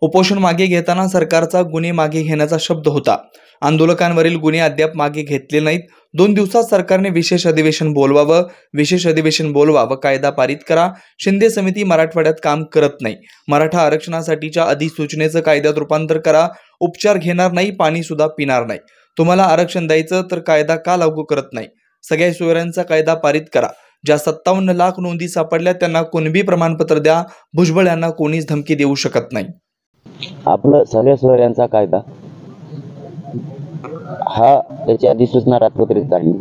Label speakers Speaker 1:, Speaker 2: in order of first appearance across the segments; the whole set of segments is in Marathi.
Speaker 1: उपोषण मागे घेताना सरकारचा गुन्हे मागे घेण्याचा शब्द होता। आंदोलकांवरील गुन्हे अद्याप मागे घेतले नाहीत। 2 दिवसात सरकारने विशेष अधिवेशन बोलवावं, कायदा पारित करा। शिंदे समिती मराठवाड्यात काम करत नाही। मराठा आरक्षणासाठीच्या अधिसूचनेचं कायद्यात रूपांतर करा। उपचार घेणार नाही, पाणी सुद्धा पिणार नाही। तुम्हाला आरक्षण द्यायचं तर कायदा का लागू करत नाही? सगळ्या सोयऱ्यांचा कायदा पारित करा। ज्या 57 लाख नोंदी सापडल्या त्यांना कुणबी प्रमाणपत्र द्या। भुजबळ यांना कोणीच धमकी देऊ शकत नाही।
Speaker 2: आपलं सगळ्या सोयऱ्यांचा कायदा हा त्याची अधिसूचना राजपत्रित काढली।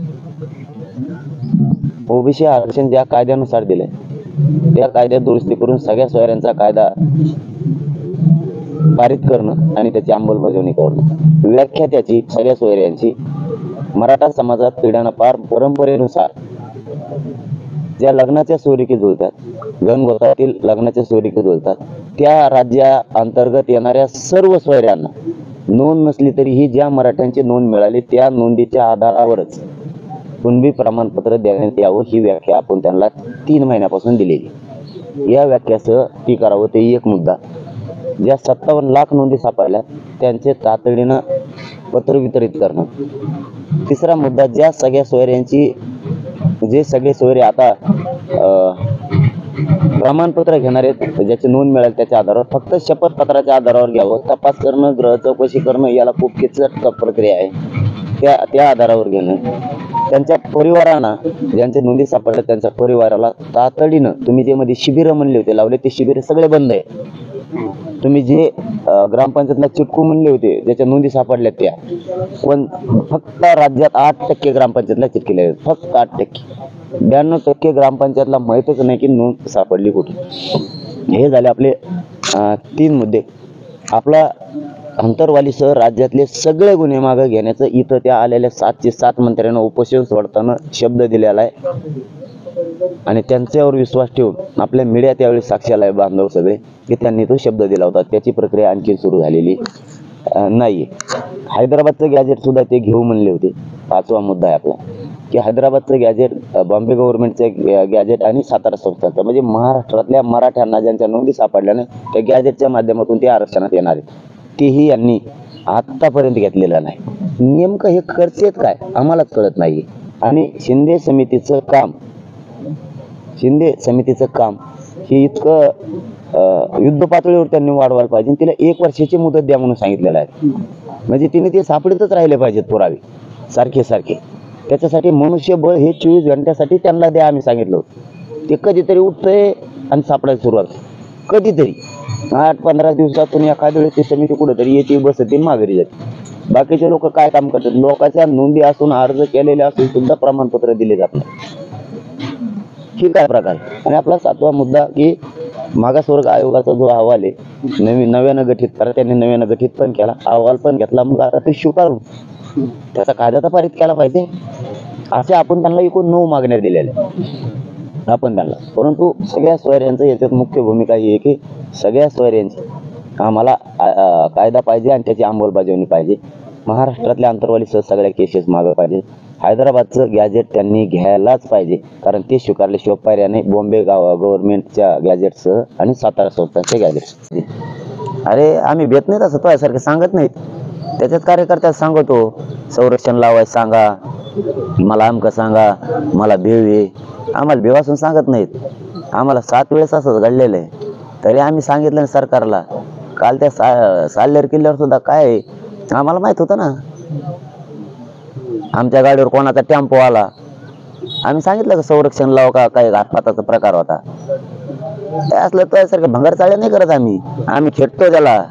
Speaker 2: ओबीसी आरक्षण ज्या कायद्यानुसार दिले त्या कायद्यात दुरुस्ती करून सगळ्या सोयऱ्यांचा कायदा पारित करणं आणि त्याची अंमलबजावणी करणं। व्याख्या त्याची सगळ्या सोयऱ्यांची मराठा समाजात पिढ्यानं पार परंपरेनुसार ज्या लग्नाच्या सोयरीकी जुळतात, गणगोतातील लग्नाच्या सोयरीकी जुळतात, त्या राज्या अंतर्गत येणाऱ्या सर्व सोयऱ्यांना नोंद नसली तरीही ज्या मराठ्यांची नोंद मिळाली त्या नोंदीच्या आधारावरच कुणबी प्रमाणपत्र देण्यात यावं ही व्याख्या आपण त्यांना 3 महिन्यापासून दिलेली। या व्याख्यासह ती करावं ते एक मुद्दा। ज्या 57 लाख नोंदी सापडल्या त्यांचे तातडीनं पत्र वितरित करणं। तिसरा मुद्दा, ज्या सगळ्या सोयऱ्यांची जे सगळे सोयरे आता प्रमाणपत्र घेणार आहेत, ज्याची नोंद मिळेल त्याच्या आधारावर फक्त शपथपत्राच्या आधारावर घ्यावं। तपास करणं, ग्रह चौकशी करणं याला खूप किचकट प्रक्रिया आहे। त्या आधारावर घेणं। त्यांच्या परिवारांना ज्यांच्या नोंदी सापडल्या त्यांच्या परिवाराला तातडीनं, तुम्ही जे मध्ये शिबिरं म्हणले होते लावले ते शिबिर सगळे बंद आहे। तुम्ही जे ग्रामपंचायतला चिटकू म्हणले होते ज्याच्या नोंदी सापडल्या त्या पण फक्त राज्यात 8% ग्रामपंचायतला चिटकेले आहेत, फक्त 8%। 92% ग्रामपंचायतला माहीतच नाही की नोंद सापडली कुठे। हे झाले आपले 3 मुद्दे। आपला अंतरवालीसह राज्यातले सगळे गुन्हे मागे घेण्याचं इथं त्या आलेल्या 7चे 7 मंत्र्यांना उपोषण सोडताना शब्द दिलेला आहे आणि त्यांच्यावर विश्वास ठेवून आपल्या मीडिया त्यावेळी साक्षीला आहे बांधव सगळे की त्यांनी तो शब्द दिला होता। त्याची प्रक्रिया आणखी सुरू झालेली नाही। हैदराबादचं गॅजेट सुद्धा ते घेऊ म्हणले होते। 5वा मुद्दा आहे आपला की हैदराबादचं गॅजेट, बॉम्बे गव्हर्नमेंटचं गॅजेट आणि सातारा संस्थांचं, म्हणजे महाराष्ट्रातल्या मराठ्यांना ज्यांच्या नोंदी सापडल्याने त्या गॅजेटच्या माध्यमातून ते आरक्षणात येणार आहेत, तेही यांनी आतापर्यंत घेतलेलं नाही। नेमकं हे करतेत काय आम्हालाच कळत नाही। आणि शिंदे समितीचं काम हे इतकं युद्ध पातळीवर त्यांनी वाढवायला पाहिजे। तिला 1 वर्षाची मुदत द्या म्हणून सांगितलेलं आहे, म्हणजे तिने ते सापडतच राहिले पाहिजेत पुरावे सारखे। त्याच्यासाठी मनुष्यबळ हे 24 घंट्यासाठी त्यांना द्या आम्ही सांगितलं होतं। ते कधीतरी उठतंय आणि सापडायला सुरुवात, कधीतरी 8-15 दिवसातून एखाद्या वेळेस ती समिती कुठेतरी येते, बसते, माघारी जाते। बाकीचे लोक काय काम करतात? लोकांच्या नोंदी असून, अर्ज केलेले असून सुद्धा प्रमाणपत्र दिले जात नाही। ही काय प्रकार? आणि आपला 7वा मुद्दा की मागासवर्ग आयोगाचा जो अहवाल आहे नव्यानं गठीत करा, त्यांनी नव्यानं गठीत पण केला, अहवाल पण घेतला, मग आता ते स्वीकारून त्याचा कायदा तर पारित केला पाहिजे। असे आपण त्यांना एकूण 9 मागण्या दिलेल्या आपण त्यांना। परंतु सगळ्या सोयऱ्यांचं याच्यात मुख्य भूमिका ही आहे की सगळ्या सोयऱ्यांची आम्हाला कायदा पाहिजे आणि त्याची अंमलबजावणी पाहिजे। महाराष्ट्रातल्या अंतरवालीसह सगळ्या केसेस मागं पाहिजे। हैदराबादचं गॅजेट त्यांनी घ्यायलाच पाहिजे, कारण ते स्वीकारल्याशिवाय पर्याय बॉम्बे गव्हर्नमेंटच्या गॅजेटसह आणि सातारा संस्थांचे गॅजेट। अरे आम्ही भेट नाही तसं तुझ्यासारखं सांगत नाहीत, त्याच्यात कार्यकर्त्याला सांगतो संरक्षण लावायचं सांगा, मला अमकं सांगा, मला भेव आहे। आम्हाला भेवासून सांगत नाहीत। आम्हाला 7 वेळेस असंच घडलेलं आहे, तरी आम्ही सांगितलं ना सरकारला। काल त्या साल्हेर किल्ल्यावर सुद्धा काय आम्हाला माहित होतं ना, आमच्या गाडीवर कोणाचा टेम्पो आला, आम्ही सांगितलं का संरक्षण लावा का काही घातपाताचा प्रकार होता। असलं तुझ्यासारखं भंगार चाळे नाही करत आम्ही खेटतो त्याला।